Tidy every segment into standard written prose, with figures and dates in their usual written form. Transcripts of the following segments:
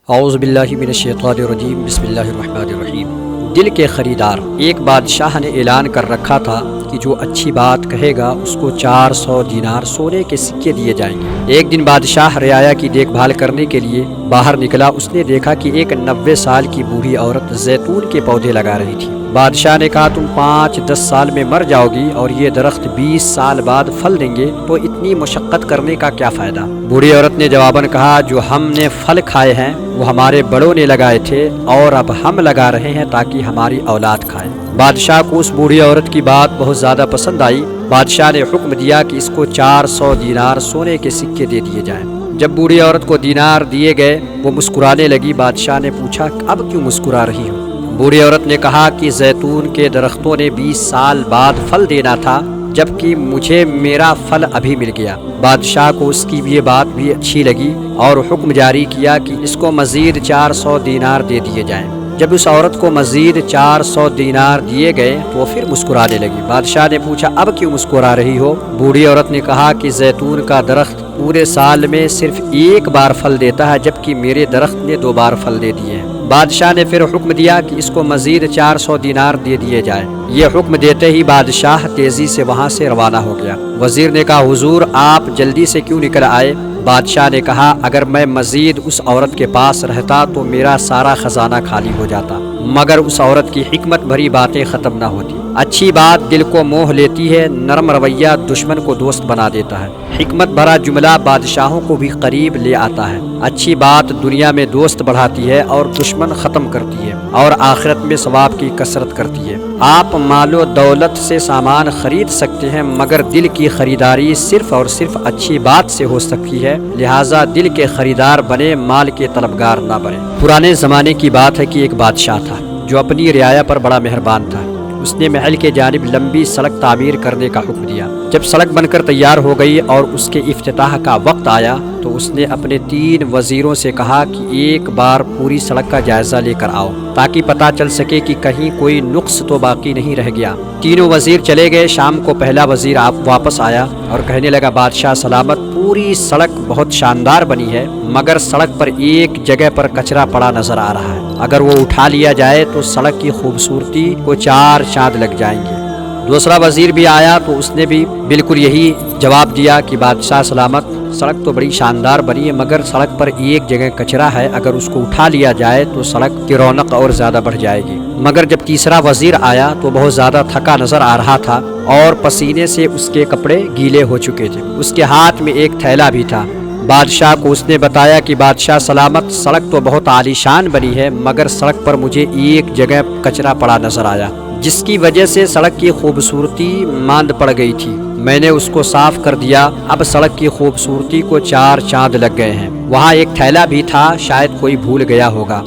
اعوذ باللہ من الشیطان الرجیم بسم اللہ الرحمن الرحیم۔ دل کے خریدار۔ ایک بادشاہ نے اعلان کر رکھا تھا کہ جو اچھی بات کہے گا اس کو 400 دینار سونے کے سکے دیے جائیں گے۔ ایک دن بادشاہ رعایا کی دیکھ بھال کرنے کے لیے باہر نکلا۔ اس نے دیکھا کہ ایک 90 سال کی بوڑھی عورت زیتون کے پودے لگا رہی تھی۔ بادشاہ نے کہا تم 5-10 سال میں مر جاؤ گی اور یہ درخت 20 سال بعد پھل دیں گے، تو اتنی مشقت کرنے کا کیا فائدہ؟ بوڑھی عورت نے جواباً کہا جو ہم نے پھل کھائے ہیں وہ ہمارے بڑوں نے لگائے تھے اور اب ہم لگا رہے ہیں تاکہ ہماری اولاد کھائے۔ بادشاہ کو اس بوڑھی عورت کی بات بہت زیادہ پسند آئی۔ بادشاہ نے حکم دیا کہ اس کو 400 دینار سونے کے سکے دے دیے جائیں۔ جب بوڑھی عورت کو دینار دیے گئے وہ مسکرانے لگی۔ بادشاہ نے پوچھا اب کیوں مسکرا رہی ہو؟ بوڑھی عورت نے کہا کہ زیتون کے درختوں نے 20 سال بعد پھل دینا تھا، جبکہ مجھے میرا پھل ابھی مل گیا۔ بادشاہ کو اس کی یہ بات بھی اچھی لگی اور حکم جاری کیا کہ اس کو مزید 400 دینار دے دیے جائیں۔ جب اس عورت کو مزید 400 دینار دیے گئے تو وہ پھر مسکرانے لگی۔ بادشاہ نے پوچھا اب کیوں مسکرا رہی ہو؟ بوڑھی عورت نے کہا کہ زیتون کا درخت پورے سال میں صرف ایک بار پھل دیتا ہے، جبکہ میرے درخت نے 2 بار پھل دے دیے ہیں۔ بادشاہ نے پھر حکم دیا کہ اس کو مزید 400 دینار دے دیے جائیں۔ یہ حکم دیتے ہی بادشاہ تیزی سے وہاں سے روانہ ہو گیا۔ وزیر نے کہا حضور آپ جلدی سے کیوں نکل آئے؟ بادشاہ نے کہا اگر میں مزید اس عورت کے پاس رہتا تو میرا سارا خزانہ خالی ہو جاتا، مگر اس عورت کی حکمت بھری باتیں ختم نہ ہوتی۔ اچھی بات دل کو موہ لیتی ہے، نرم رویہ دشمن کو دوست بنا دیتا ہے۔ حکمت بھرا جملہ بادشاہوں کو بھی قریب لے آتا ہے۔ اچھی بات دنیا میں دوست بڑھاتی ہے اور دشمن ختم کرتی ہے، اور آخرت میں ثواب کی کثرت کرتی ہے۔ آپ مال و دولت سے سامان خرید سکتے ہیں، مگر دل کی خریداری صرف اور صرف اچھی بات سے ہو سکتی ہے، لہٰذا دل کے خریدار بنے، مال کے طلبگار نہ بنے۔ پرانے زمانے کی بات ہے کہ ایک بادشاہ تھا جو اپنی رعایا پر بڑا مہربان تھا۔ اس نے محل کے جانب لمبی سڑک تعمیر کرنے کا حکم دیا۔ جب سڑک بن کر تیار ہو گئی اور اس کے افتتاح کا وقت آیا تو اس نے اپنے 3 وزیروں سے کہا کہ ایک بار پوری سڑک کا جائزہ لے کر آؤ تاکہ پتہ چل سکے کہ کہیں کوئی نقص تو باقی نہیں رہ گیا۔ تینوں وزیر چلے گئے۔ شام کو پہلا وزیر واپس آیا اور کہنے لگا بادشاہ سلامت، پوری سڑک بہت شاندار بنی ہے، مگر سڑک پر ایک جگہ پر کچرا پڑا نظر آ رہا ہے۔ اگر وہ اٹھا لیا جائے تو سڑک کی خوبصورتی کو 4 چاند لگ جائیں گے۔ دوسرا وزیر بھی آیا تو اس نے بھی بالکل یہی جواب دیا کہ بادشاہ سلامت، سڑک تو بڑی شاندار بنی ہے، مگر سڑک پر ایک جگہ کچرا ہے، اگر اس کو اٹھا لیا جائے تو سڑک کی رونق اور زیادہ بڑھ جائے گی۔ مگر جب تیسرا وزیر آیا تو بہت زیادہ تھکا نظر آ رہا تھا اور پسینے سے اس کے کپڑے گیلے ہو چکے تھے۔ اس کے ہاتھ میں ایک تھیلا بھی تھا۔ بادشاہ کو اس نے بتایا کہ بادشاہ سلامت، سڑک تو بہت عالیشان بنی ہے، مگر سڑک پر مجھے ایک جگہ کچرا پڑا نظر آیا، جس کی وجہ سے سڑک کی خوبصورتی ماند پڑ گئی تھی۔ میں نے اس کو صاف کر دیا، اب سڑک کی خوبصورتی کو 4 چاند لگ گئے ہیں۔ وہاں ایک تھیلا بھی تھا، شاید کوئی بھول گیا ہوگا۔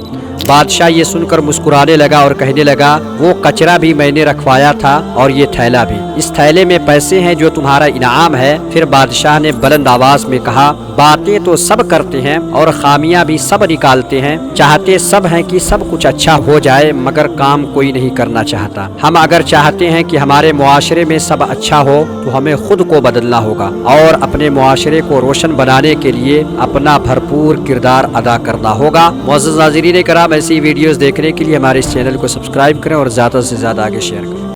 بادشاہ یہ سن کر مسکرانے لگا اور کہنے لگا وہ کچرا بھی میں نے رکھوایا تھا اور یہ تھیلا بھی، اس تھیلے میں پیسے ہیں جو تمہارا انعام ہے۔ پھر بادشاہ نے بلند آواز میں کہا باتیں تو سب کرتے ہیں اور خامیاں بھی سب نکالتے ہیں، چاہتے سب ہیں کہ سب کچھ اچھا ہو جائے، مگر کام کوئی نہیں کرنا چاہتا۔ ہم اگر چاہتے ہیں کہ ہمارے معاشرے میں سب اچھا ہو تو ہمیں خود کو بدلنا ہوگا اور اپنے معاشرے کو روشن بنانے کے لیے اپنا بھرپور کردار ادا کرنا ہوگا۔ معزز ناظرین کرام، ایسی ویڈیوز دیکھنے کے لیے ہمارے اس چینل کو سبسکرائب کریں اور زیادہ سے زیادہ آگے شیئر کریں۔